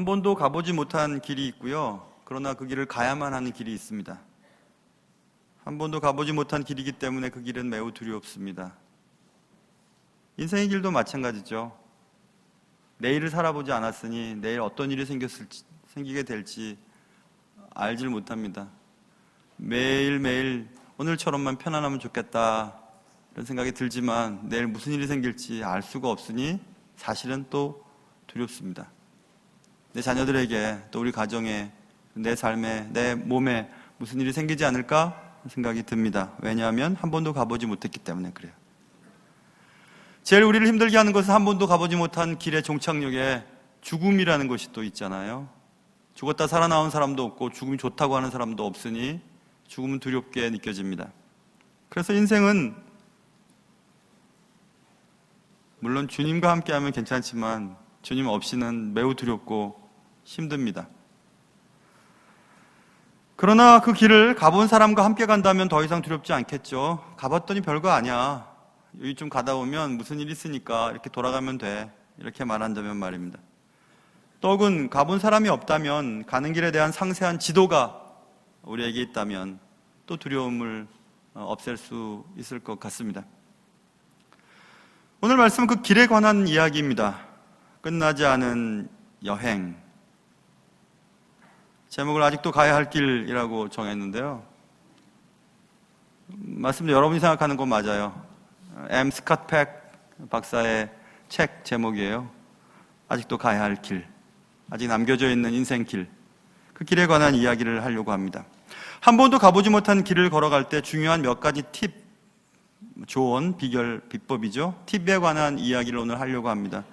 한 번도 가보지 못한 길이 있고요. 그러나 그 길을 가야만 하는 길이 있습니다. 한 번도 가보지 못한 길이기 때문에 그 길은 매우 두렵습니다. 인생의 길도 마찬가지죠. 내일을 살아보지 않았으니 내일 어떤 일이 생기게 될지 알질 못합니다. 매일매일 오늘처럼만 편안하면 좋겠다 이런 생각이 들지만 내일 무슨 일이 생길지 알 수가 없으니 사실은 또 두렵습니다. 내 자녀들에게 또 우리 가정에 내 삶에 내 몸에 무슨 일이 생기지 않을까 생각이 듭니다. 왜냐하면 한 번도 가보지 못했기 때문에 그래요. 제일 우리를 힘들게 하는 것은 한 번도 가보지 못한 길의 종착역에 죽음이라는 것이 또 있잖아요. 죽었다 살아나온 사람도 없고 죽음이 좋다고 하는 사람도 없으니 죽음은 두렵게 느껴집니다. 그래서 인생은 물론 주님과 함께하면 괜찮지만 주님 없이는 매우 두렵고 힘듭니다. 그러나 그 길을 가본 사람과 함께 간다면 더 이상 두렵지 않겠죠. 가봤더니 별거 아니야. 여기 좀 가다 보면 무슨 일 있으니까 이렇게 돌아가면 돼. 이렇게 말한다면 말입니다. 또 혹은 가본 사람이 없다면 가는 길에 대한 상세한 지도가 우리에게 있다면 또 두려움을 없앨 수 있을 것 같습니다. 오늘 말씀은 그 길에 관한 이야기입니다. 끝나지 않은 여행. 제목을 아직도 가야 할 길이라고 정했는데요. 맞습니다. 여러분이 생각하는 건 맞아요. M. 스캇 팩 박사의 책 제목이에요. 아직도 가야 할 길. 아직 남겨져 있는 인생길. 그 길에 관한 이야기를 하려고 합니다. 한 번도 가보지 못한 길을 걸어갈 때 중요한 몇 가지 팁, 조언, 비결, 비법이죠. 팁에 관한 이야기를 오늘 하려고 합니다.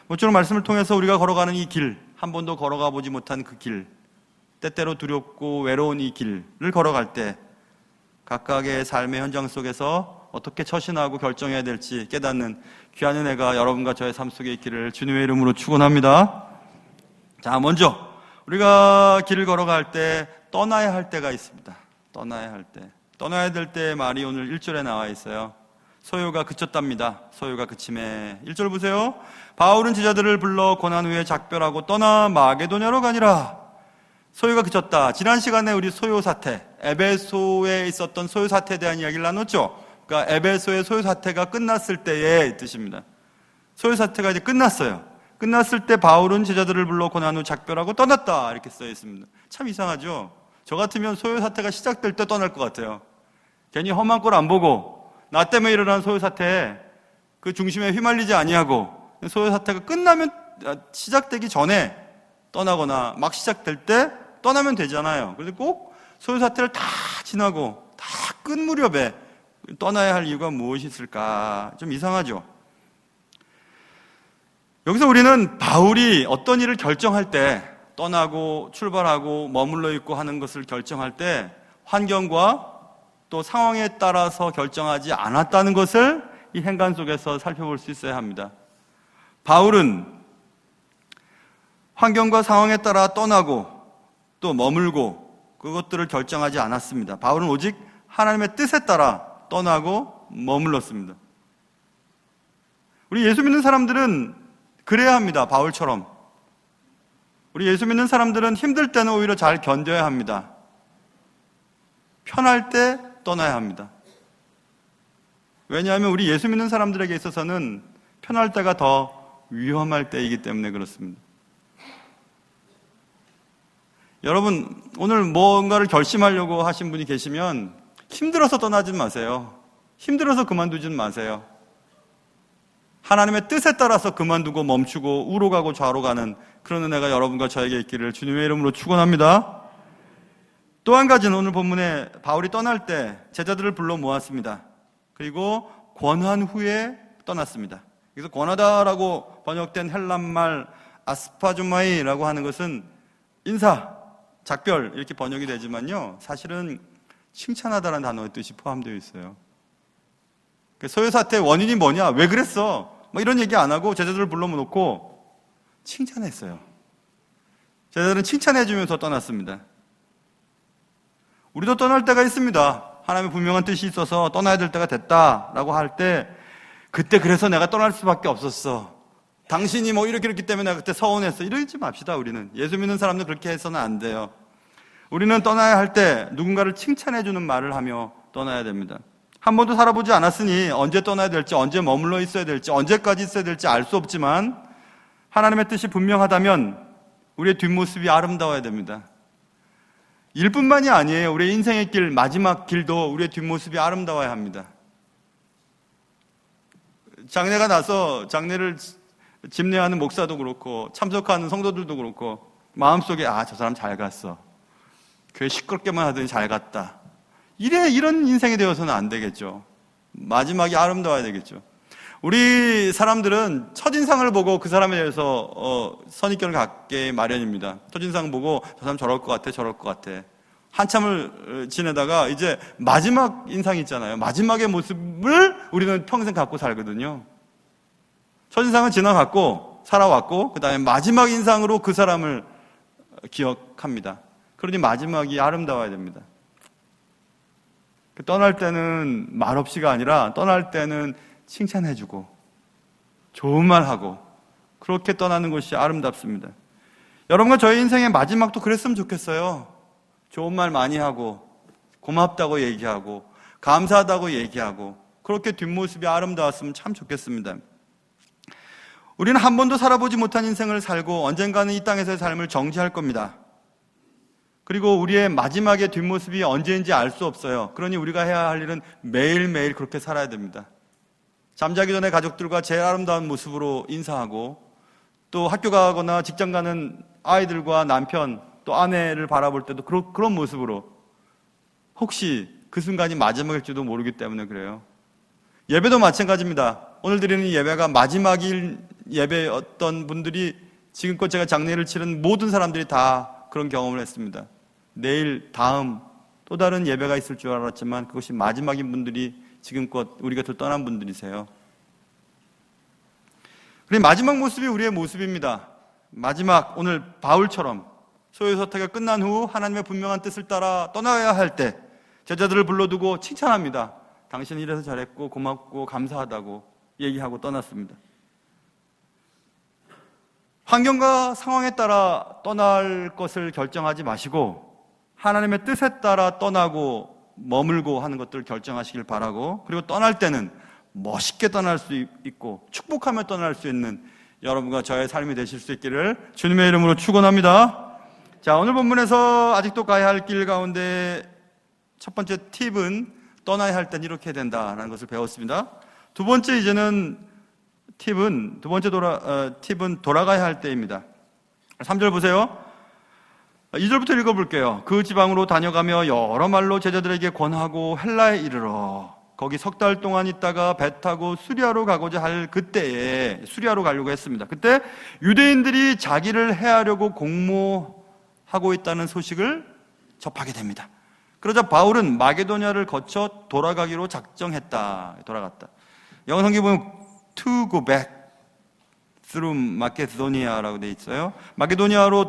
모쪼록 말씀을 통해서 우리가 걸어가는 이 길, 한 번도 걸어가 보지 못한 그 길, 때때로 두렵고 외로운 이 길을 걸어갈 때 각각의 삶의 현장 속에서 어떻게 처신하고 결정해야 될지 깨닫는 귀한 은혜가 여러분과 저의 삶 속에 있기를 주님의 이름으로 축원합니다. 자, 먼저 우리가 길을 걸어갈 때 떠나야 할 때가 있습니다. 떠나야 할 때. 떠나야 될 때의 말이 오늘 1절에 나와 있어요. 소요가 그쳤답니다. 소요가 그침에 1절 보세요. 바울은 제자들을 불러 고난 후에 작별하고 떠나 마게도냐로 가니라. 소요가 그쳤다. 지난 시간에 우리 소요 사태, 에베소에 있었던 소요 사태에 대한 이야기를 나눴죠. 그러니까 에베소의 소요 사태가 끝났을 때의 뜻입니다. 소요 사태가 이제 끝났어요. 끝났을 때 바울은 제자들을 불러 고난 후 작별하고 떠났다 이렇게 써 있습니다. 참 이상하죠. 저 같으면 소요 사태가 시작될 때 떠날 것 같아요. 괜히 험한 꼴 안 보고 나 때문에 일어난 소요 사태에 그 중심에 휘말리지 아니하고 소요 사태가 끝나면 시작되기 전에 떠나거나 막 시작될 때 떠나면 되잖아요. 그래서 꼭 소요 사태를 다 지나고 다 끝 무렵에 떠나야 할 이유가 무엇이 있을까? 좀 이상하죠. 여기서 우리는 바울이 어떤 일을 결정할 때 떠나고 출발하고 머물러 있고 하는 것을 결정할 때 환경과 또 상황에 따라서 결정하지 않았다는 것을 이 행간 속에서 살펴볼 수 있어야 합니다. 바울은 환경과 상황에 따라 떠나고 또 머물고 그것들을 결정하지 않았습니다. 바울은 오직 하나님의 뜻에 따라 떠나고 머물렀습니다. 우리 예수 믿는 사람들은 그래야 합니다. 바울처럼. 우리 예수 믿는 사람들은 힘들 때는 오히려 잘 견뎌야 합니다. 편할 때 떠나야 합니다. 왜냐하면 우리 예수 믿는 사람들에게 있어서는 편할 때가 더 위험할 때이기 때문에 그렇습니다. 여러분, 오늘 뭔가를 결심하려고 하신 분이 계시면 힘들어서 떠나지 마세요. 힘들어서 그만두지 마세요. 하나님의 뜻에 따라서 그만두고 멈추고 우로 가고 좌로 가는 그런 은혜가 여러분과 저에게 있기를 주님의 이름으로 축원합니다. 또 한 가지는 오늘 본문에 바울이 떠날 때 제자들을 불러 모았습니다. 그리고 권한 후에 떠났습니다. 그래서 권하다라고 번역된 헬란말 아스파주마이라고 하는 것은 인사, 작별 이렇게 번역이 되지만요, 사실은 칭찬하다라는 단어의 뜻이 포함되어 있어요. 소요 사태의 원인이 뭐냐? 왜 그랬어? 뭐 이런 얘기 안 하고 제자들을 불러놓고 칭찬했어요. 제자들은 칭찬해주면서 떠났습니다. 우리도 떠날 때가 있습니다. 하나님의 분명한 뜻이 있어서 떠나야 될 때가 됐다라고 할 때, 그때 그래서 내가 떠날 수밖에 없었어. 당신이 뭐 이렇게 했기 때문에 내가 그때 서운했어. 이러지 맙시다. 우리는 예수 믿는 사람들 그렇게 해서는 안 돼요. 우리는 떠나야 할 때 누군가를 칭찬해주는 말을 하며 떠나야 됩니다. 한 번도 살아보지 않았으니 언제 떠나야 될지, 언제 머물러 있어야 될지, 언제까지 있어야 될지 알 수 없지만 하나님의 뜻이 분명하다면 우리의 뒷모습이 아름다워야 됩니다. 일뿐만이 아니에요. 우리의 인생의 길, 마지막 길도 우리의 뒷모습이 아름다워야 합니다. 장례가 나서 장례를 집례하는 목사도 그렇고 참석하는 성도들도 그렇고 마음속에 저 사람 잘 갔어. 교회 시끄럽게만 하더니 잘 갔다. 이런 인생이 되어서는 안 되겠죠. 마지막이 아름다워야 되겠죠. 우리 사람들은 첫인상을 보고 그 사람에 대해서 선입견을 갖게 마련입니다. 첫인상 보고 저 사람 저럴 것 같아, 저럴 것 같아. 한참을 지내다가 이제 마지막 인상이 있잖아요. 마지막의 모습을 우리는 평생 갖고 살거든요. 첫인상은 지나갔고 살아왔고 그 다음에 마지막 인상으로 그 사람을 기억합니다. 그러니 마지막이 아름다워야 됩니다. 떠날 때는 말없이가 아니라 떠날 때는 칭찬해주고 좋은 말하고 그렇게 떠나는 것이 아름답습니다. 여러분과 저의 인생의 마지막도 그랬으면 좋겠어요. 좋은 말 많이 하고 고맙다고 얘기하고 감사하다고 얘기하고 그렇게 뒷모습이 아름다웠으면 참 좋겠습니다. 우리는 한 번도 살아보지 못한 인생을 살고 언젠가는 이 땅에서의 삶을 정지할 겁니다. 그리고 우리의 마지막의 뒷모습이 언제인지 알 수 없어요. 그러니 우리가 해야 할 일은 매일매일 그렇게 살아야 됩니다. 잠자기 전에 가족들과 제일 아름다운 모습으로 인사하고 또 학교 가거나 직장 가는 아이들과 남편 또 아내를 바라볼 때도 그런 모습으로 혹시 그 순간이 마지막일지도 모르기 때문에 그래요. 예배도 마찬가지입니다. 오늘 드리는 예배가 마지막일 예배였던 분들이 지금껏 제가 장례를 치른 모든 사람들이 다 그런 경험을 했습니다. 내일 다음 또 다른 예배가 있을 줄 알았지만 그것이 마지막인 분들이 지금껏 우리 곁을 떠난 분들이세요. 그리고 마지막 모습이 우리의 모습입니다. 마지막 오늘 바울처럼 소요서태가 끝난 후 하나님의 분명한 뜻을 따라 떠나야 할 때 제자들을 불러두고 칭찬합니다. 당신은 이래서 잘했고 고맙고 감사하다고 얘기하고 떠났습니다. 환경과 상황에 따라 떠날 것을 결정하지 마시고 하나님의 뜻에 따라 떠나고 머물고 하는 것들을 결정하시길 바라고 그리고 떠날 때는 멋있게 떠날 수 있고 축복하며 떠날 수 있는 여러분과 저의 삶이 되실 수 있기를 주님의 이름으로 축원합니다. 자, 오늘 본문에서 아직도 가야 할 길 가운데 첫 번째 팁은 떠나야 할 땐 이렇게 된다라는 것을 배웠습니다. 두 번째 팁은 돌아가야 할 때입니다. 3절 보세요. 2절부터 읽어볼게요. 그 지방으로 다녀가며 여러 말로 제자들에게 권하고 헬라에 이르러 거기 석 달 동안 있다가 배 타고 수리아로 가고자 할 그때에 수리아로 가려고 했습니다. 그때 유대인들이 자기를 해하려고 공모하고 있다는 소식을 접하게 됩니다. 그러자 바울은 마게도냐를 거쳐 돌아가기로 작정했다. 돌아갔다. 영어 성경에 보면 to go back through Macedonia라고 되어 있어요. 마게도니아로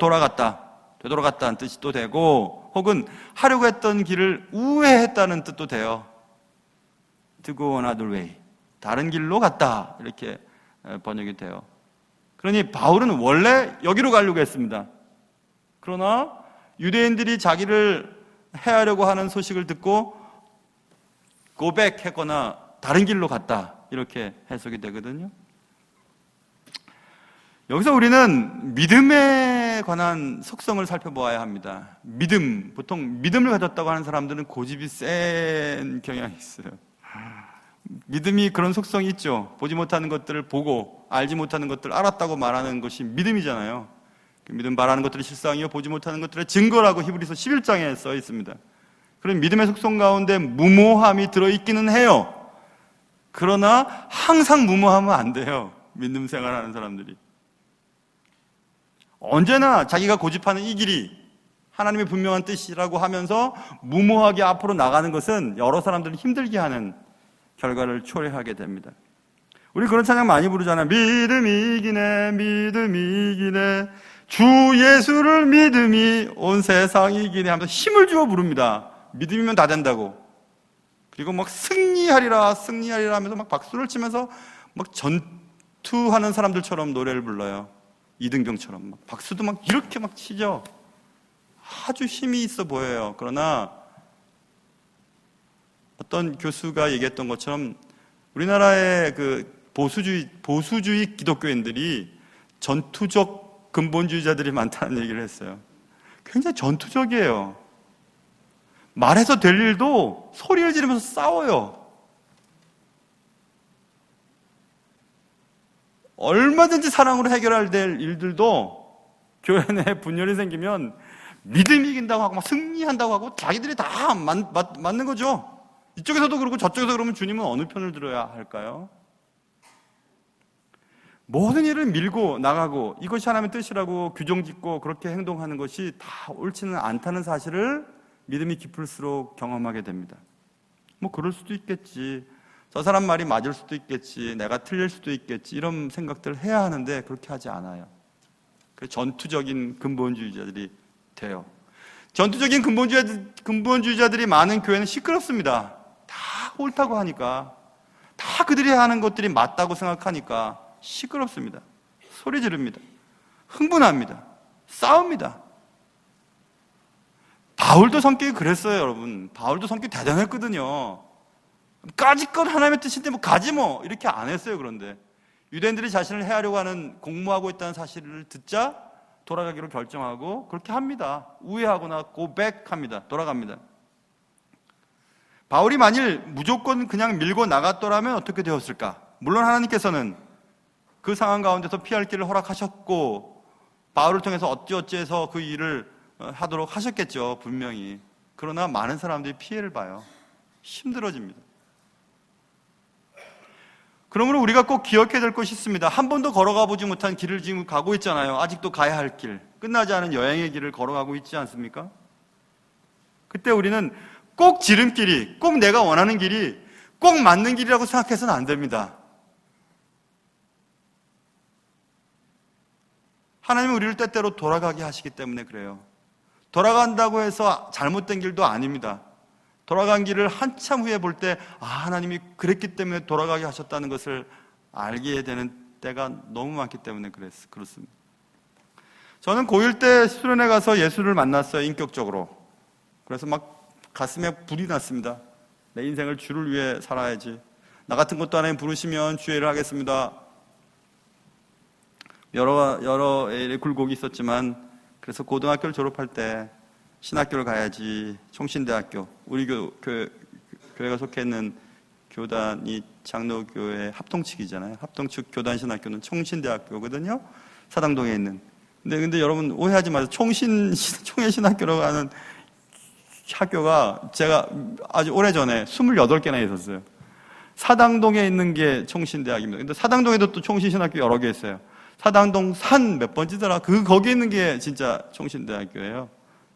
되돌아갔다는 뜻이 또 되고 혹은 하려고 했던 길을 우회했다는 뜻도 돼요. To go another way. 다른 길로 갔다. 이렇게 번역이 돼요. 그러니 바울은 원래 여기로 가려고 했습니다. 그러나 유대인들이 자기를 해하려고 하는 소식을 듣고 go back 했거나 다른 길로 갔다. 이렇게 해석이 되거든요. 여기서 우리는 믿음에 관한 속성을 살펴보아야 합니다. 보통 믿음을 가졌다고 하는 사람들은 고집이 센 경향이 있어요. 믿음이 그런 속성이 있죠. 보지 못하는 것들을 보고 알지 못하는 것들을 알았다고 말하는 것이 믿음이잖아요. 믿음 바라는 것들이 실상이요 보지 못하는 것들의 증거라고 히브리서 11장에 써 있습니다. 그런 믿음의 속성 가운데 무모함이 들어있기는 해요. 그러나 항상 무모하면 안 돼요. 믿음 생활하는 사람들이. 언제나 자기가 고집하는 이 길이 하나님의 분명한 뜻이라고 하면서 무모하게 앞으로 나가는 것은 여러 사람들을 힘들게 하는 결과를 초래하게 됩니다. 우리 그런 찬양 많이 부르잖아요. 믿음이 이기네, 믿음이 이기네, 주 예수를 믿음이 온 세상이 이기네 하면서 힘을 주어 부릅니다. 믿음이면 다 된다고. 그리고 막 승리하리라 하면서 막 박수를 치면서 막 투하는 사람들처럼 노래를 불러요. 이등병처럼 막 박수도 막 이렇게 막 치죠. 아주 힘이 있어 보여요. 그러나 어떤 교수가 얘기했던 것처럼 우리나라의 그 보수주의 기독교인들이 전투적 근본주의자들이 많다는 얘기를 했어요. 굉장히 전투적이에요. 말해서 될 일도 소리를 지르면서 싸워요. 얼마든지 사랑으로 해결할 될 일들도 교회 내에 분열이 생기면 믿음이 이긴다고 하고 막 승리한다고 하고 자기들이 다 맞는 거죠. 이쪽에서도 그러고 저쪽에서 그러면 주님은 어느 편을 들어야 할까요? 모든 일을 밀고 나가고 이것이 하나님의 뜻이라고 규정짓고 그렇게 행동하는 것이 다 옳지는 않다는 사실을 믿음이 깊을수록 경험하게 됩니다. 뭐 그럴 수도 있겠지. 저 사람 말이 맞을 수도 있겠지. 내가 틀릴 수도 있겠지. 이런 생각들을 해야 하는데 그렇게 하지 않아요. 그 전투적인 근본주의자들이 돼요. 전투적인 근본주의자들이 많은 교회는 시끄럽습니다. 다 옳다고 하니까, 다 그들이 하는 것들이 맞다고 생각하니까 시끄럽습니다. 소리 지릅니다. 흥분합니다. 싸웁니다. 바울도 성격이 그랬어요, 여러분. 바울도 성격이 대단했거든요. 까짓것 하나님의 뜻인데 뭐 가지 뭐 이렇게 안 했어요. 그런데 유대인들이 자신을 해하려고 하는 공모하고 있다는 사실을 듣자 돌아가기로 결정하고 그렇게 합니다. 우회하거나 고백합니다. 돌아갑니다. 바울이 만일 무조건 그냥 밀고 나갔더라면 어떻게 되었을까? 물론 하나님께서는 그 상황 가운데서 피할 길을 허락하셨고 바울을 통해서 어찌어찌해서 그 일을 하도록 하셨겠죠. 분명히. 그러나 많은 사람들이 피해를 봐요. 힘들어집니다. 그러므로 우리가 꼭 기억해야 될 것이 있습니다. 한 번도 걸어가 보지 못한 길을 지금 가고 있잖아요. 아직도 가야 할 길, 끝나지 않은 여행의 길을 걸어가고 있지 않습니까? 그때 우리는 꼭 지름길이, 꼭 내가 원하는 길이, 꼭 맞는 길이라고 생각해서는 안 됩니다. 하나님은 우리를 때때로 돌아가게 하시기 때문에 그래요. 돌아간다고 해서 잘못된 길도 아닙니다. 돌아간 길을 한참 후에 볼 때 하나님이 그랬기 때문에 돌아가게 하셨다는 것을 알게 되는 때가 너무 많기 때문에 그렇습니다. 저는 고1 때 수련회 가서 예수를 만났어요. 인격적으로. 그래서 막 가슴에 불이 났습니다. 내 인생을 주를 위해 살아야지. 나 같은 것도 하나님 부르시면 주의 일을 하겠습니다. 여러 굴곡이 있었지만 그래서 고등학교를 졸업할 때 신학교를 가야지. 총신대학교, 우리 교회가 속해 있는 교단이 장로교회 합동측이잖아요. 합동측 교단신학교는 총신대학교거든요. 사당동에 있는. 근데 여러분 오해하지 마세요. 총회신학교라고 하는 학교가 제가 아주 오래전에 28개나 있었어요. 사당동에 있는 게 총신대학입니다. 근데 사당동에도 또 총신신학교 여러 개 있어요. 사당동 산 몇 번지더라. 거기 있는 게 진짜 총신대학교예요.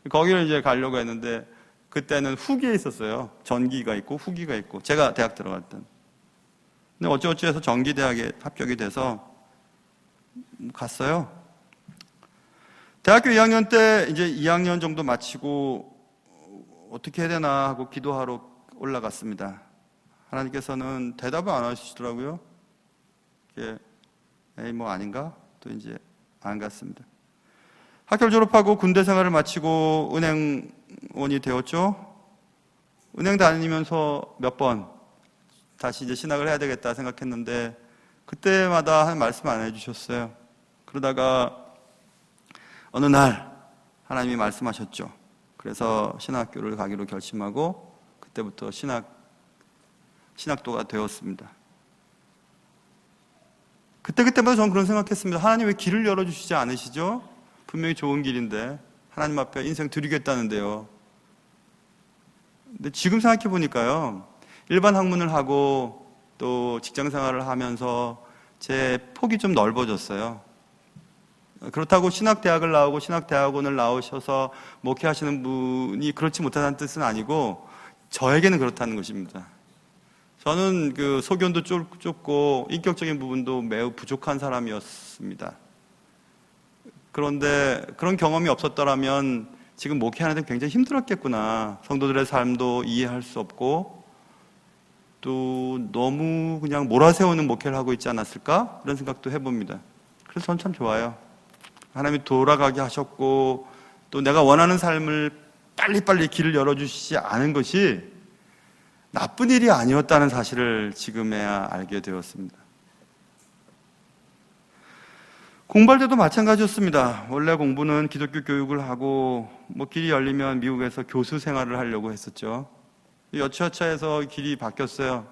거기를 이제 가려고 했는데 그때는 후기에 있었어요. 전기가 있고 후기가 있고 제가 대학 들어갈 땐. 근데 어찌어찌해서 전기대학에 합격이 돼서 갔어요. 대학교 2학년 때 이제 2학년 정도 마치고 어떻게 해야 되나 하고 기도하러 올라갔습니다. 하나님께서는 대답을 안 하시더라고요. 에이 뭐 아닌가? 또 이제 안 갔습니다. 학교를 졸업하고 군대 생활을 마치고 은행원이 되었죠. 은행 다니면서 몇 번 다시 이제 신학을 해야 되겠다 생각했는데 그때마다 한 말씀 안 해주셨어요. 그러다가 어느 날 하나님이 말씀하셨죠. 그래서 신학교를 가기로 결심하고 그때부터 신학도가 되었습니다. 그때마다 저는 그런 생각했습니다. 하나님 왜 길을 열어주시지 않으시죠? 분명히 좋은 길인데 하나님 앞에 인생 드리겠다는데요. 근데 지금 생각해 보니까요, 일반 학문을 하고 또 직장 생활을 하면서 제 폭이 좀 넓어졌어요. 그렇다고 신학대학을 나오고 신학대학원을 나오셔서 목회하시는 분이 그렇지 못하다는 뜻은 아니고 저에게는 그렇다는 것입니다. 저는 그 소견도 좁고 인격적인 부분도 매우 부족한 사람이었습니다. 그런데 그런 경험이 없었더라면 지금 목회하는 데 굉장히 힘들었겠구나. 성도들의 삶도 이해할 수 없고 또 너무 그냥 몰아세우는 목회를 하고 있지 않았을까? 그런 생각도 해봅니다. 그래서 저는 참 좋아요. 하나님이 돌아가게 하셨고 또 내가 원하는 삶을 빨리빨리 길을 열어주시지 않은 것이 나쁜 일이 아니었다는 사실을 지금에야 알게 되었습니다. 공부할 때도 마찬가지였습니다. 원래 공부는 기독교 교육을 하고 길이 열리면 미국에서 교수 생활을 하려고 했었죠. 여차여차해서 길이 바뀌었어요.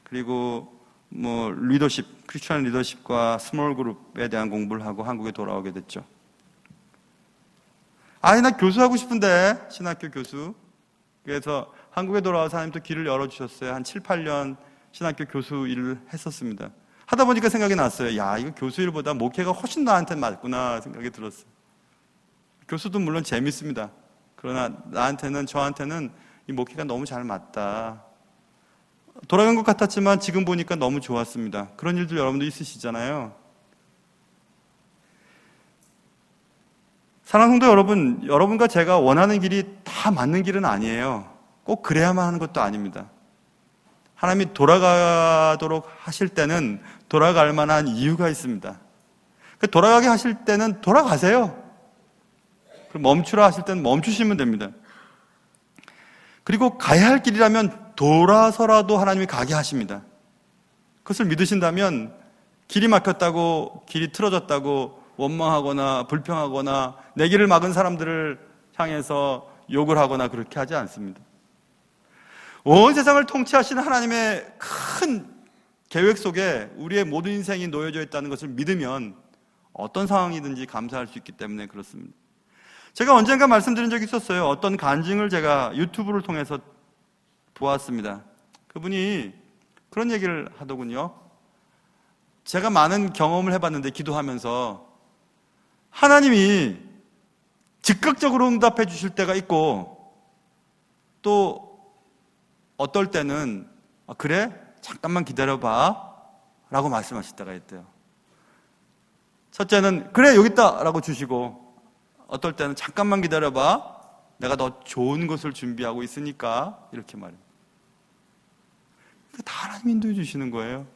그리고 리더십, 크리스천 리더십과 스몰 그룹에 대한 공부를 하고 한국에 돌아오게 됐죠. 나 교수하고 싶은데, 신학교 교수. 그래서 한국에 돌아와서 하나님 또 길을 열어주셨어요. 한 7, 8년 신학교 교수 일을 했었습니다. 하다 보니까 생각이 났어요. 이거 교수 일보다 목회가 훨씬 나한테 맞구나 생각이 들었어요. 교수도 물론 재밌습니다. 그러나 저한테는 이 목회가 너무 잘 맞다. 돌아간 것 같았지만 지금 보니까 너무 좋았습니다. 그런 일들 여러분도 있으시잖아요. 사랑하는 성도 여러분, 여러분과 제가 원하는 길이 다 맞는 길은 아니에요. 꼭 그래야만 하는 것도 아닙니다. 하나님이 돌아가도록 하실 때는 돌아갈 만한 이유가 있습니다. 돌아가게 하실 때는 돌아가세요. 멈추라 하실 때는 멈추시면 됩니다. 그리고 가야 할 길이라면 돌아서라도 하나님이 가게 하십니다. 그것을 믿으신다면 길이 막혔다고, 길이 틀어졌다고 원망하거나 불평하거나 내 길을 막은 사람들을 향해서 욕을 하거나 그렇게 하지 않습니다. 온 세상을 통치하시는 하나님의 큰 계획 속에 우리의 모든 인생이 놓여져 있다는 것을 믿으면 어떤 상황이든지 감사할 수 있기 때문에 그렇습니다. 제가 언젠가 말씀드린 적이 있었어요. 어떤 간증을 제가 유튜브를 통해서 보았습니다. 그분이 그런 얘기를 하더군요. 제가 많은 경험을 해봤는데 기도하면서 하나님이 즉각적으로 응답해 주실 때가 있고 또 어떨 때는 그래? 잠깐만 기다려봐 라고 말씀하실 때가 있대요. 첫째는 그래 여기 있다 라고 주시고 어떨 때는 잠깐만 기다려봐 내가 더 좋은 것을 준비하고 있으니까 이렇게 말해요. 다 하나님 인도해 주시는 거예요.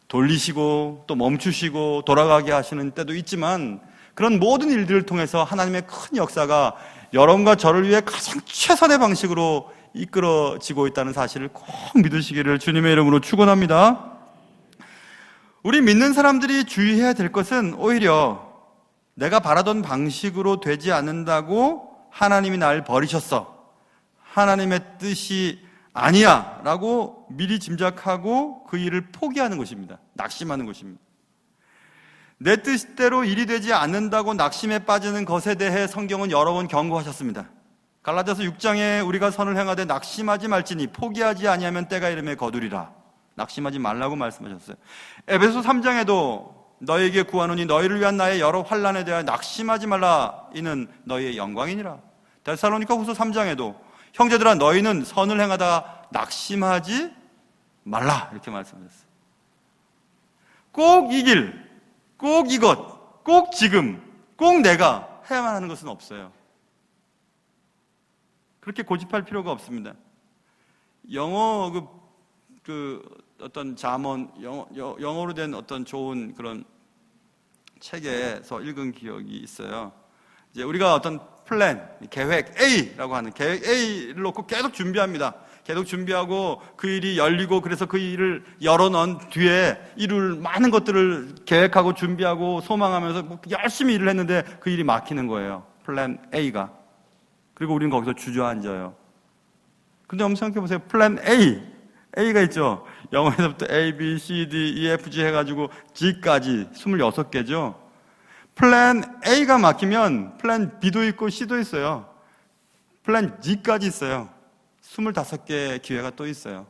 돌리시고 또 멈추시고 돌아가게 하시는 때도 있지만 그런 모든 일들을 통해서 하나님의 큰 역사가 여러분과 저를 위해 가장 최선의 방식으로 이끌어지고 있다는 사실을 꼭 믿으시기를 주님의 이름으로 축원합니다. 우리 믿는 사람들이 주의해야 될 것은 오히려 내가 바라던 방식으로 되지 않는다고 하나님이 날 버리셨어. 하나님의 뜻이 아니야 라고 미리 짐작하고 그 일을 포기하는 것입니다. 낙심하는 것입니다. 내 뜻대로 일이 되지 않는다고 낙심에 빠지는 것에 대해 성경은 여러 번 경고하셨습니다. 갈라디아서 6장에 우리가 선을 행하되 낙심하지 말지니 포기하지 아니하면 때가 이름에 거두리라. 낙심하지 말라고 말씀하셨어요. 에베소 3장에도 너에게 구하노니 너희를 위한 나의 여러 환난에 대하여 낙심하지 말라. 이는 너희의 영광이니라. 데살로니가 후서 3장에도 형제들아 너희는 선을 행하다가 낙심하지 말라. 이렇게 말씀하셨어요. 꼭 이 길, 꼭 이것, 꼭 지금, 꼭 내가 해야만 하는 것은 없어요. 그렇게 고집할 필요가 없습니다. 영어 어떤 잠언, 영어로 된 어떤 좋은 그런 책에서 읽은 기억이 있어요. 이제 우리가 어떤 플랜, 계획 A라고 하는 계획 A를 놓고 계속 준비합니다. 계속 준비하고 그 일이 열리고 그래서 그 일을 열어놓은 뒤에 이룰 많은 것들을 계획하고 준비하고 소망하면서 열심히 일을 했는데 그 일이 막히는 거예요. 플랜 A가. 그리고 우리는 거기서 주저앉아요. 근데 한번 생각해 보세요. 플랜 A가 있죠. 영어에서부터 A, B, C, D, E, F, G 해가지고 G까지 26개죠. 플랜 A가 막히면 플랜 B도 있고 C도 있어요. 플랜 G까지 있어요. 25개의 기회가 또 있어요.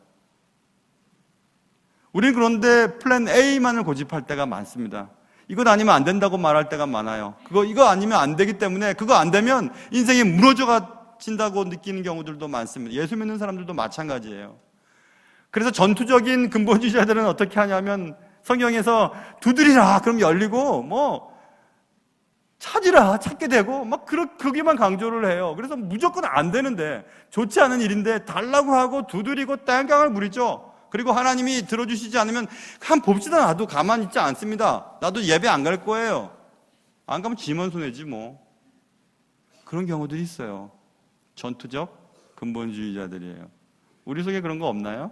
우리는 그런데 플랜 A만을 고집할 때가 많습니다. 이것 아니면 안 된다고 말할 때가 많아요. 이거 아니면 안 되기 때문에 그거 안 되면 인생이 무너져진다고 느끼는 경우들도 많습니다. 예수 믿는 사람들도 마찬가지예요. 그래서 전투적인 근본주의자들은 어떻게 하냐면 성경에서 두드리라 그럼 열리고 찾으라 찾게 되고 그기만 강조를 해요. 그래서 무조건 안 되는데 좋지 않은 일인데 달라고 하고 두드리고 땡깡을 부리죠. 그리고 하나님이 들어주시지 않으면 한 봅시다. 나도 가만히 있지 않습니다. 나도 예배 안 갈 거예요. 안 가면 지만 손해지 뭐. 그런 경우들이 있어요. 전투적 근본주의자들이에요. 우리 속에 그런 거 없나요?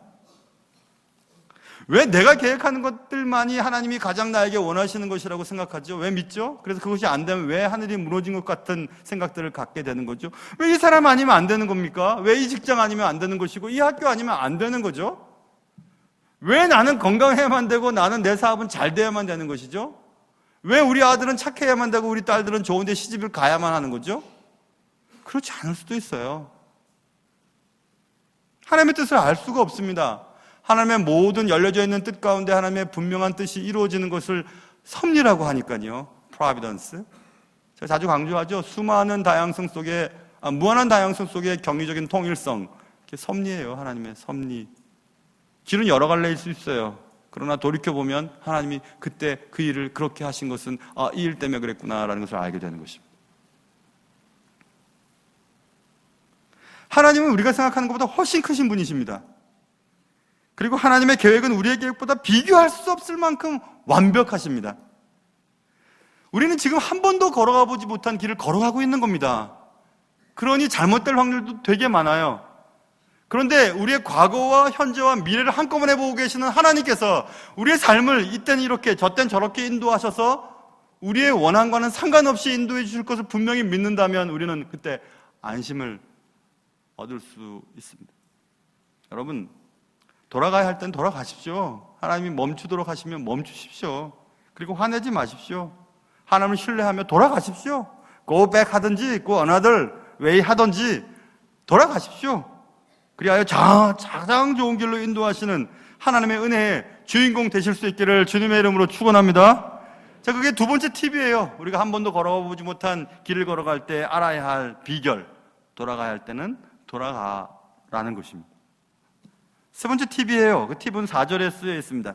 왜 내가 계획하는 것들만이 하나님이 가장 나에게 원하시는 것이라고 생각하죠? 왜 믿죠? 그래서 그것이 안 되면 왜 하늘이 무너진 것 같은 생각들을 갖게 되는 거죠? 왜 이 사람 아니면 안 되는 겁니까? 왜 이 직장 아니면 안 되는 것이고 이 학교 아니면 안 되는 거죠? 왜 나는 건강해야만 되고 나는 내 사업은 잘 돼야만 되는 것이죠? 왜 우리 아들은 착해야만 되고 우리 딸들은 좋은 데 시집을 가야만 하는 거죠? 그렇지 않을 수도 있어요. 하나님의 뜻을 알 수가 없습니다. 하나님의 모든 열려져 있는 뜻 가운데 하나님의 분명한 뜻이 이루어지는 것을 섭리라고 하니까요. Providence. 제가 자주 강조하죠. 수많은 다양성 속에, 무한한 다양성 속에 경리적인 통일성. 그게 섭리예요. 하나님의 섭리. 길은 여러 갈래일 수 있어요. 그러나 돌이켜보면 하나님이 그때 그 일을 그렇게 하신 것은 이 일 때문에 그랬구나라는 것을 알게 되는 것입니다. 하나님은 우리가 생각하는 것보다 훨씬 크신 분이십니다. 그리고 하나님의 계획은 우리의 계획보다 비교할 수 없을 만큼 완벽하십니다. 우리는 지금 한 번도 걸어가 보지 못한 길을 걸어가고 있는 겁니다. 그러니 잘못될 확률도 되게 많아요. 그런데 우리의 과거와 현재와 미래를 한꺼번에 보고 계시는 하나님께서 우리의 삶을 이때는 이렇게 저땐 저렇게 인도하셔서 우리의 원함과는 상관없이 인도해 주실 것을 분명히 믿는다면 우리는 그때 안심을 얻을 수 있습니다. 여러분, 돌아가야 할 땐 돌아가십시오. 하나님이 멈추도록 하시면 멈추십시오. 그리고 화내지 마십시오. 하나님을 신뢰하며 돌아가십시오. Go back 하든지 go another way 하든지 돌아가십시오. 그리하여 가장 좋은 길로 인도하시는 하나님의 은혜의 주인공 되실 수 있기를 주님의 이름으로 축원합니다. 자, 그게 두 번째 팁이에요. 우리가 한 번도 걸어보지 못한 길을 걸어갈 때 알아야 할 비결. 돌아가야 할 때는 돌아가라는 것입니다. 세 번째 팁이에요. 그 팁은 4절에 쓰여 있습니다.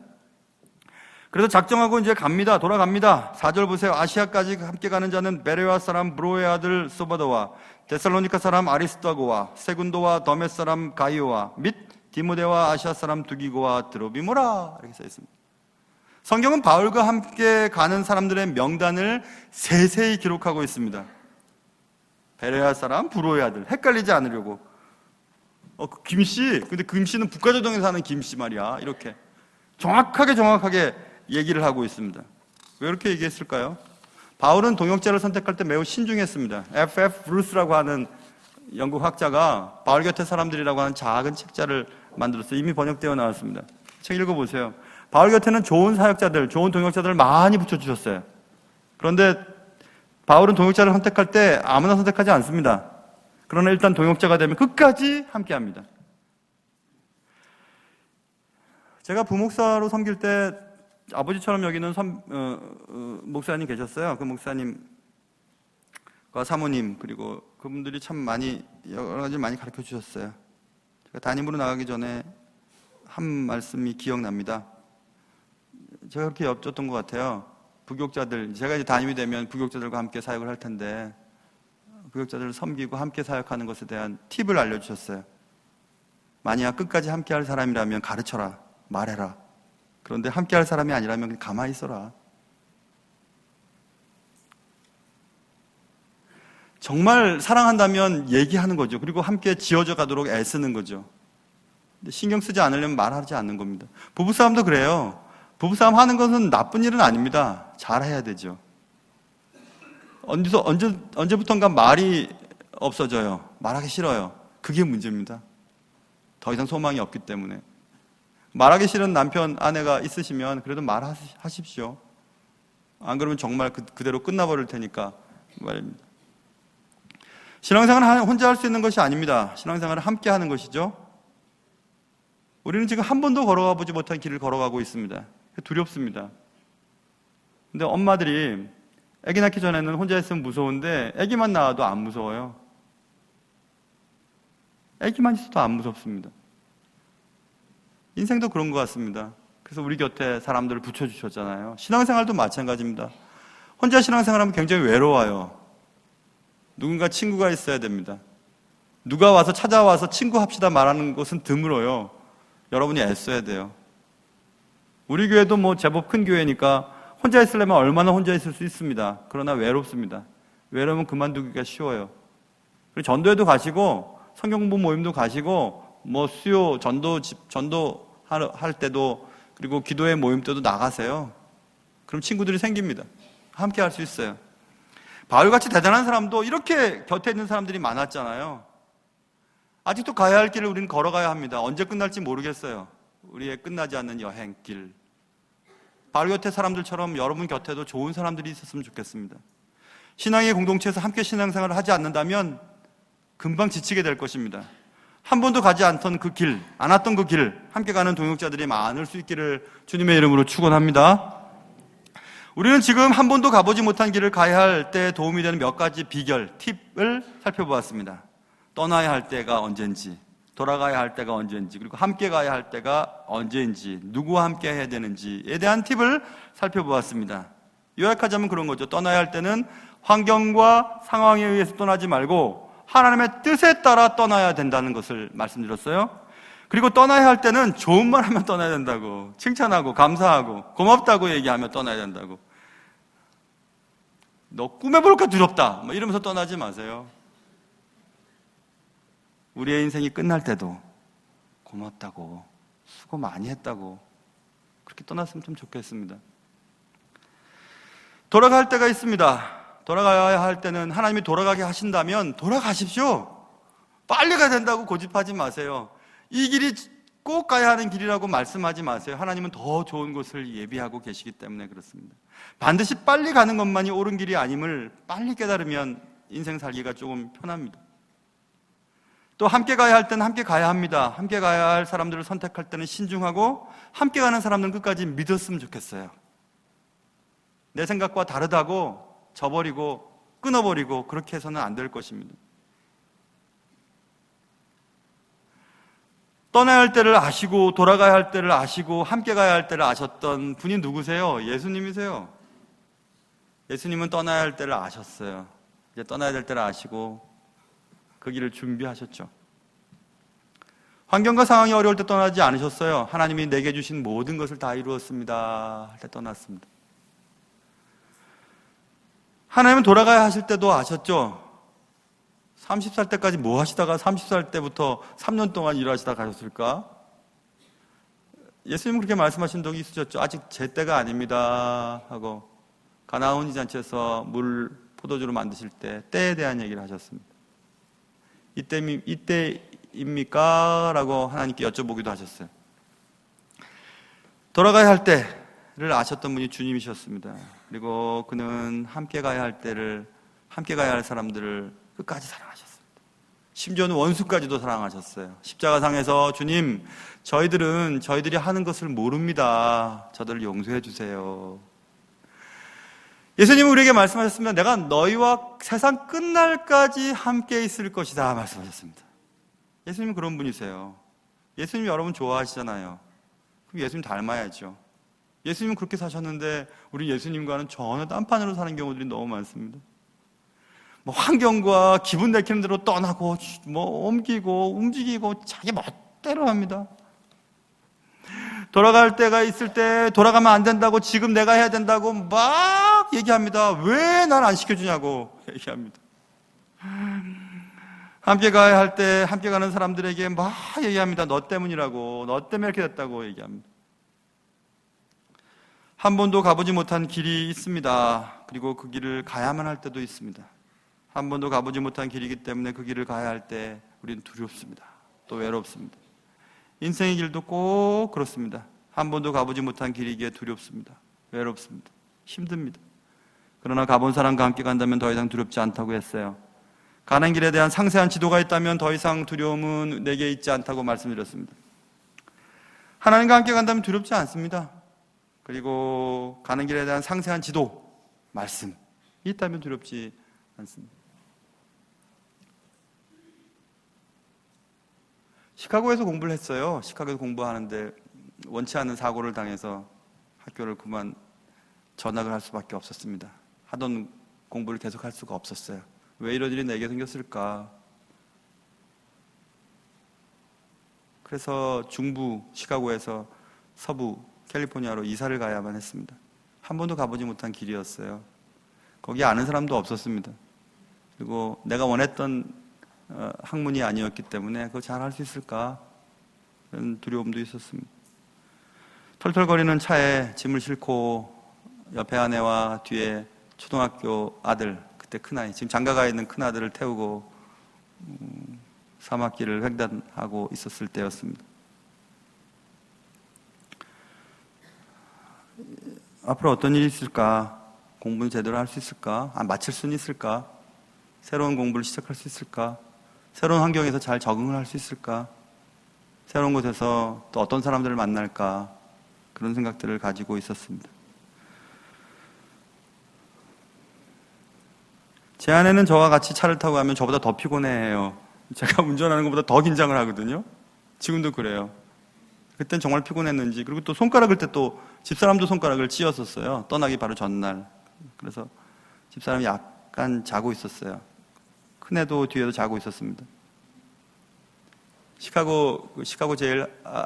그래서 작정하고 이제 갑니다. 돌아갑니다. 4절 보세요. 아시아까지 함께 가는 자는 베레와 사람 브로의 아들 소바도와 데살로니카 사람 아리스토고와 세군도와 더메 사람 가이오와 및 디모데와 아시아 사람 두기고와 드로비모라 이렇게 써 있습니다. 성경은 바울과 함께 가는 사람들의 명단을 세세히 기록하고 있습니다. 베레아 사람 브로의 아들 헷갈리지 않으려고 김씨, 근데 김씨는 북가조동에 사는 김씨 말이야. 이렇게 정확하게 얘기를 하고 있습니다. 왜 이렇게 얘기했을까요? 바울은 동역자를 선택할 때 매우 신중했습니다. F.F. 브루스라고 하는 영국 학자가 바울 곁의 사람들이라고 하는 작은 책자를 만들었어요. 이미 번역되어 나왔습니다. 책 읽어보세요. 바울 곁에는 좋은 사역자들, 좋은 동역자들을 많이 붙여주셨어요. 그런데 바울은 동역자를 선택할 때 아무나 선택하지 않습니다. 그러나 일단 동역자가 되면 끝까지 함께합니다. 제가 부목사로 섬길 때 아버지처럼 여기는 목사님 계셨어요. 그 목사님과 사모님 그리고 그분들이 참 많이 여러 가지를 많이 가르쳐 주셨어요. 제가 담임으로 나가기 전에 한 말씀이 기억납니다. 제가 그렇게 엽줬던 것 같아요. 부교육자들, 제가 이제 담임이 되면 부교육자들과 함께 사역을 할 텐데 부교육자들을 섬기고 함께 사역하는 것에 대한 팁을 알려주셨어요. 만약 끝까지 함께 할 사람이라면 가르쳐라, 말해라. 그런데 함께 할 사람이 아니라면 그냥 가만히 있어라. 정말 사랑한다면 얘기하는 거죠. 그리고 함께 지어져 가도록 애쓰는 거죠. 근데 신경 쓰지 않으려면 말하지 않는 겁니다. 부부싸움도 그래요. 부부싸움 하는 것은 나쁜 일은 아닙니다. 잘해야 되죠. 언제부턴가 말이 없어져요. 말하기 싫어요. 그게 문제입니다. 더 이상 소망이 없기 때문에. 말하기 싫은 남편, 아내가 있으시면 그래도 말하십시오. 안 그러면 정말 그대로 끝나버릴 테니까 말입니다. 신앙생활은 혼자 할 수 있는 것이 아닙니다. 신앙생활은 함께 하는 것이죠. 우리는 지금 한 번도 걸어가 보지 못한 길을 걸어가고 있습니다. 두렵습니다. 근데 엄마들이 아기 낳기 전에는 혼자 있으면 무서운데 아기만 낳아도 안 무서워요. 아기만 있어도 안 무섭습니다. 인생도 그런 것 같습니다. 그래서 우리 곁에 사람들을 붙여주셨잖아요. 신앙생활도 마찬가지입니다. 혼자 신앙생활하면 굉장히 외로워요. 누군가 친구가 있어야 됩니다. 누가 와서 찾아와서 친구합시다 말하는 것은 드물어요. 여러분이 애써야 돼요. 우리 교회도 뭐 제법 큰 교회니까 혼자 있으려면 얼마나 혼자 있을 수 있습니다. 그러나 외롭습니다. 외로우면 그만두기가 쉬워요. 그리고 전도회도 가시고 성경 공부 모임도 가시고 뭐 수요 전도 할 때도 그리고 기도회 모임 때도 나가세요. 그럼 친구들이 생깁니다. 함께 할 수 있어요. 바울같이 대단한 사람도 이렇게 곁에 있는 사람들이 많았잖아요. 아직도 가야 할 길을 우리는 걸어가야 합니다. 언제 끝날지 모르겠어요. 우리의 끝나지 않는 여행길. 바울 곁에 사람들처럼 여러분 곁에도 좋은 사람들이 있었으면 좋겠습니다. 신앙의 공동체에서 함께 신앙생활을 하지 않는다면 금방 지치게 될 것입니다. 한 번도 가지 않던 그 길, 안 왔던 그 길, 함께 가는 동역자들이 많을 수 있기를 주님의 이름으로 축원합니다. 우리는 지금 한 번도 가보지 못한 길을 가야 할 때 도움이 되는 몇 가지 비결, 팁을 살펴보았습니다. 떠나야 할 때가 언젠지, 돌아가야 할 때가 언젠지, 그리고 함께 가야 할 때가 언제인지, 누구와 함께 해야 되는지에 대한 팁을 살펴보았습니다. 요약하자면 그런 거죠. 떠나야 할 때는 환경과 상황에 의해서 떠나지 말고 하나님의 뜻에 따라 떠나야 된다는 것을 말씀드렸어요. 그리고 떠나야 할 때는 좋은 말 하면 떠나야 된다고, 칭찬하고 감사하고 고맙다고 얘기하며 떠나야 된다고. 너 꿈해볼까 두렵다 뭐 이러면서 떠나지 마세요. 우리의 인생이 끝날 때도 고맙다고, 수고 많이 했다고 그렇게 떠났으면 좀 좋겠습니다. 돌아갈 때가 있습니다. 돌아가야 할 때는 하나님이 돌아가게 하신다면 돌아가십시오. 빨리 가야 된다고 고집하지 마세요. 이 길이 꼭 가야 하는 길이라고 말씀하지 마세요. 하나님은 더 좋은 곳을 예비하고 계시기 때문에 그렇습니다. 반드시 빨리 가는 것만이 옳은 길이 아님을 빨리 깨달으면 인생 살기가 조금 편합니다. 또 함께 가야 할 때는 함께 가야 합니다. 함께 가야 할 사람들을 선택할 때는 신중하고 함께 가는 사람들은 끝까지 믿었으면 좋겠어요. 내 생각과 다르다고 저버리고 끊어버리고 그렇게 해서는 안 될 것입니다. 떠나야 할 때를 아시고 돌아가야 할 때를 아시고 함께 가야 할 때를 아셨던 분이 누구세요? 예수님이세요. 예수님은 떠나야 할 때를 아셨어요. 이제 떠나야 될 때를 아시고 그 길을 준비하셨죠. 환경과 상황이 어려울 때 떠나지 않으셨어요. 하나님이 내게 주신 모든 것을 다 이루었습니다 할 때 떠났습니다. 하나님은 돌아가야 하실 때도 아셨죠. 30살 때까지 뭐 하시다가 30살 때부터 3년 동안 일하시다 가셨을까? 예수님은 그렇게 말씀하신 적이 있으셨죠. 아직 제 때가 아닙니다 하고 가나안 혼인 잔치에서 물 포도주로 만드실 때 때에 대한 얘기를 하셨습니다. 이때입니까? 라고 하나님께 여쭤보기도 하셨어요. 돌아가야 할 때를 아셨던 분이 주님이셨습니다. 그리고 그는 함께 가야 할 때를, 함께 가야 할 사람들을 끝까지 사랑하셨습니다. 심지어는 원수까지도 사랑하셨어요. 십자가상에서 주님, 저희들이 하는 것을 모릅니다. 저들을 용서해 주세요. 예수님은 우리에게 말씀하셨습니다. 내가 너희와 세상 끝날까지 함께 있을 것이다 말씀하셨습니다. 예수님은 그런 분이세요. 예수님 여러분 좋아하시잖아요. 그럼 예수님 닮아야죠. 예수님은 그렇게 사셨는데 우리 예수님과는 전혀 딴판으로 사는 경우들이 너무 많습니다. 뭐 환경과 기분 내키는 대로 떠나고 뭐 옮기고 움직이고 자기 멋대로 합니다. 돌아갈 때가 있을 때 돌아가면 안 된다고, 지금 내가 해야 된다고 막 얘기합니다. 왜 난 안 시켜주냐고 얘기합니다. 함께 가야 할 때 함께 가는 사람들에게 막 얘기합니다. 너 때문이라고, 너 때문에 이렇게 됐다고 얘기합니다. 한 번도 가보지 못한 길이 있습니다. 그리고 그 길을 가야만 할 때도 있습니다. 한 번도 가보지 못한 길이기 때문에 그 길을 가야 할 때 우리는 두렵습니다. 또 외롭습니다. 인생의 길도 꼭 그렇습니다. 한 번도 가보지 못한 길이기에 두렵습니다. 외롭습니다. 힘듭니다. 그러나 가본 사람과 함께 간다면 더 이상 두렵지 않다고 했어요. 가는 길에 대한 상세한 지도가 있다면 더 이상 두려움은 내게 있지 않다고 말씀드렸습니다. 하나님과 함께 간다면 두렵지 않습니다. 그리고 가는 길에 대한 상세한 지도, 말씀이 있다면 두렵지 않습니다. 시카고에서 공부를 했어요. 시카고에서 공부하는데 원치 않는 사고를 당해서 학교를 그만 전학을 할 수밖에 없었습니다. 하던 공부를 계속 할 수가 없었어요. 왜 이런 일이 내게 생겼을까? 그래서 중부 시카고에서 서부 캘리포니아로 이사를 가야만 했습니다. 한 번도 가보지 못한 길이었어요. 거기 아는 사람도 없었습니다. 그리고 내가 원했던 학문이 아니었기 때문에 그거 잘 할 수 있을까? 그런 두려움도 있었습니다. 털털거리는 차에 짐을 싣고 옆에 아내와 뒤에 초등학교 아들, 그때 큰아이, 지금 장가가 있는 큰아들을 태우고 사막길을 횡단하고 있었을 때였습니다. 앞으로 어떤 일이 있을까? 공부는 제대로 할 수 있을까? 마칠 수는 있을까? 새로운 공부를 시작할 수 있을까? 새로운 환경에서 잘 적응을 할 수 있을까? 새로운 곳에서 또 어떤 사람들을 만날까? 그런 생각들을 가지고 있었습니다. 제 아내는 저와 같이 차를 타고 가면 저보다 더 피곤해해요. 제가 운전하는 것보다 더 긴장을 하거든요. 지금도 그래요. 그땐 정말 피곤했는지. 그리고 또 손가락을 때 또 집사람도 손가락을 찧었었어요. 떠나기 바로 전날. 그래서 집사람이 약간 자고 있었어요. 큰애도 뒤에도 자고 있었습니다. 시카고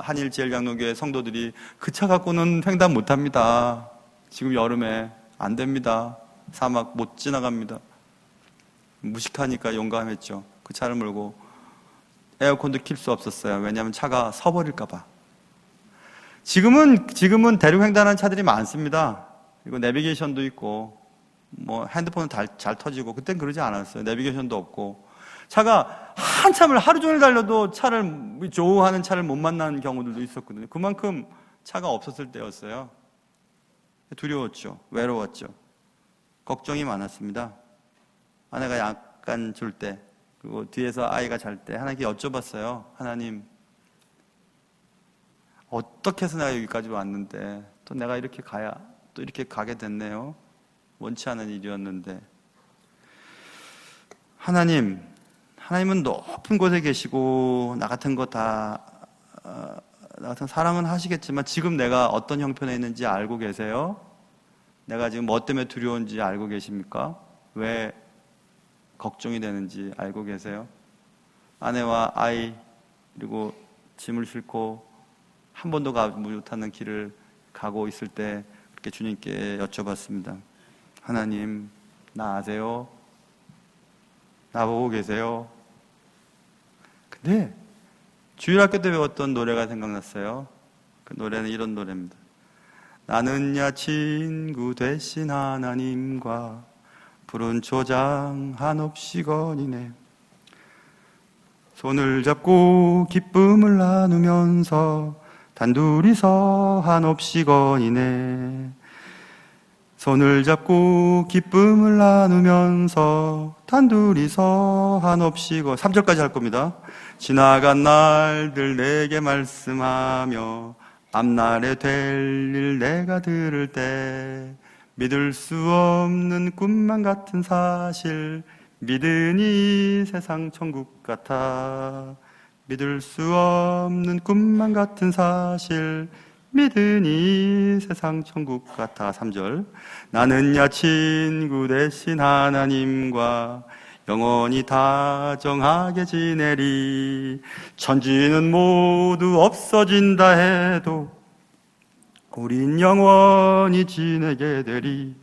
한일 제일장로교회 성도들이 그 차 갖고는 횡단 못합니다. 지금 여름에 안 됩니다. 사막 못 지나갑니다. 무식하니까 용감했죠. 그 차를 몰고 에어컨도 킬 수 없었어요. 왜냐하면 차가 서버릴까봐. 지금은 대륙 횡단하는 차들이 많습니다. 그리고 내비게이션도 있고, 핸드폰은 잘 터지고, 그땐 그러지 않았어요. 내비게이션도 없고. 차가 한참을 하루 종일 달려도 조우하는 차를 못 만나는 경우들도 있었거든요. 그만큼 차가 없었을 때였어요. 두려웠죠. 외로웠죠. 걱정이 많았습니다. 아내가 약간 졸 때, 그리고 뒤에서 아이가 잘 때 하나님께 여쭤봤어요. 하나님, 어떻게 해서 내가 여기까지 왔는데 또 내가 이렇게 가게 됐네요. 원치 않은 일이었는데. 하나님은 높은 곳에 계시고 나 같은 사랑은 하시겠지만 지금 내가 어떤 형편에 있는지 알고 계세요? 내가 지금 뭐 때문에 두려운지 알고 계십니까? 왜 걱정이 되는지 알고 계세요? 아내와 아이 그리고 짐을 싣고 한 번도 가지 못하는 길을 가고 있을 때 그렇게 주님께 여쭤봤습니다. 하나님, 나 아세요? 나보고 계세요? 근데 주일학교 때 배웠던 노래가 생각났어요. 그 노래는 이런 노래입니다. 나는야 친구 되신 하나님과 푸른 초장 한없이 거니네. 손을 잡고 기쁨을 나누면서 단둘이서 한없이 거니네. 손을 잡고 기쁨을 나누면서 단둘이서 한없이 3절까지 할 겁니다. 지나간 날들 내게 말씀하며 앞날에 될 일 내가 들을 때 믿을 수 없는 꿈만 같은 사실 믿으니 세상 천국 같아. 믿을 수 없는 꿈만 같은 사실 믿으니 세상 천국 같아. 3절. 나는야 친구 되신 하나님과 영원히 다정하게 지내리. 천지는 모두 없어진다 해도 우린 영원히 지내게 되리.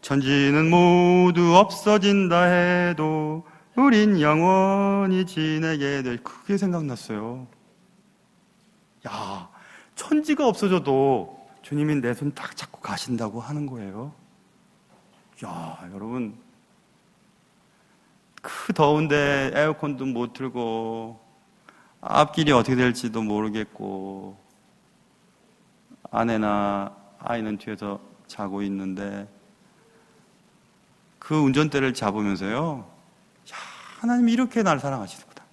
천지는 모두 없어진다 해도 우린 영원히 지내게 되리. 그게 생각났어요. 야, 천지가 없어져도 주님이 내 손 딱 잡고 가신다고 하는 거예요. 야, 여러분, 그 더운데 에어컨도 못 틀고 앞길이 어떻게 될지도 모르겠고 아내나 아이는 뒤에서 자고 있는데 그 운전대를 잡으면서요, 야, 하나님이 이렇게 날 사랑하시는구나.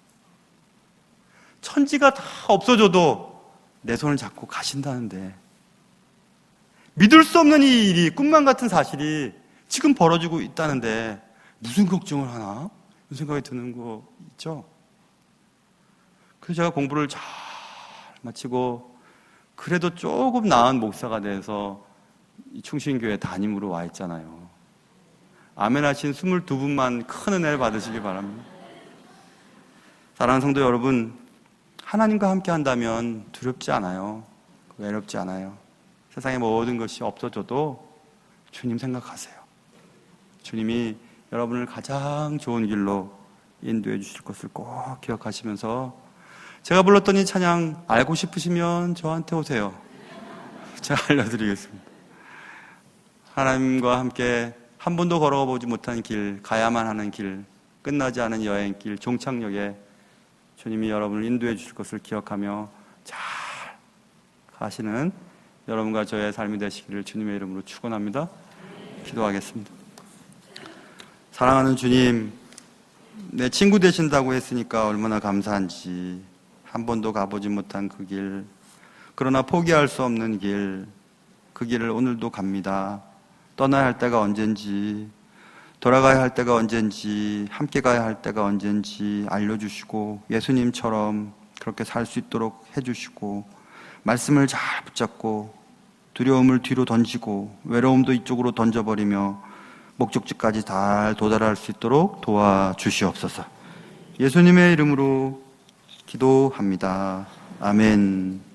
천지가 다 없어져도 내 손을 잡고 가신다는데 믿을 수 없는 이 일이, 꿈만 같은 사실이 지금 벌어지고 있다는데 무슨 걱정을 하나? 이런 생각이 드는 거 있죠? 그래서 제가 공부를 잘 마치고 그래도 조금 나은 목사가 돼서 이 충신교회 담임으로 와 있잖아요. 아멘 하신 22분만 큰 은혜를 받으시기 바랍니다. 사랑하는 성도 여러분, 하나님과 함께 한다면 두렵지 않아요. 외롭지 않아요. 세상의 모든 것이 없어져도 주님 생각하세요. 주님이 여러분을 가장 좋은 길로 인도해 주실 것을 꼭 기억하시면서, 제가 불렀던 이 찬양 알고 싶으시면 저한테 오세요. 제가 알려드리겠습니다. 하나님과 함께 한 번도 걸어보지 못한 길, 가야만 하는 길, 끝나지 않은 여행길, 종착역에 주님이 여러분을 인도해 주실 것을 기억하며 잘 가시는 여러분과 저의 삶이 되시기를 주님의 이름으로 축원합니다. 기도하겠습니다. 사랑하는 주님, 내 친구 되신다고 했으니까 얼마나 감사한지. 한 번도 가보지 못한 그 길, 그러나 포기할 수 없는 길, 그 길을 오늘도 갑니다. 떠나야 할 때가 언젠지, 돌아가야 할 때가 언젠지, 함께 가야 할 때가 언젠지 알려주시고, 예수님처럼 그렇게 살 수 있도록 해주시고, 말씀을 잘 붙잡고 두려움을 뒤로 던지고 외로움도 이쪽으로 던져버리며 목적지까지 잘 도달할 수 있도록 도와주시옵소서. 예수님의 이름으로 기도합니다. 아멘.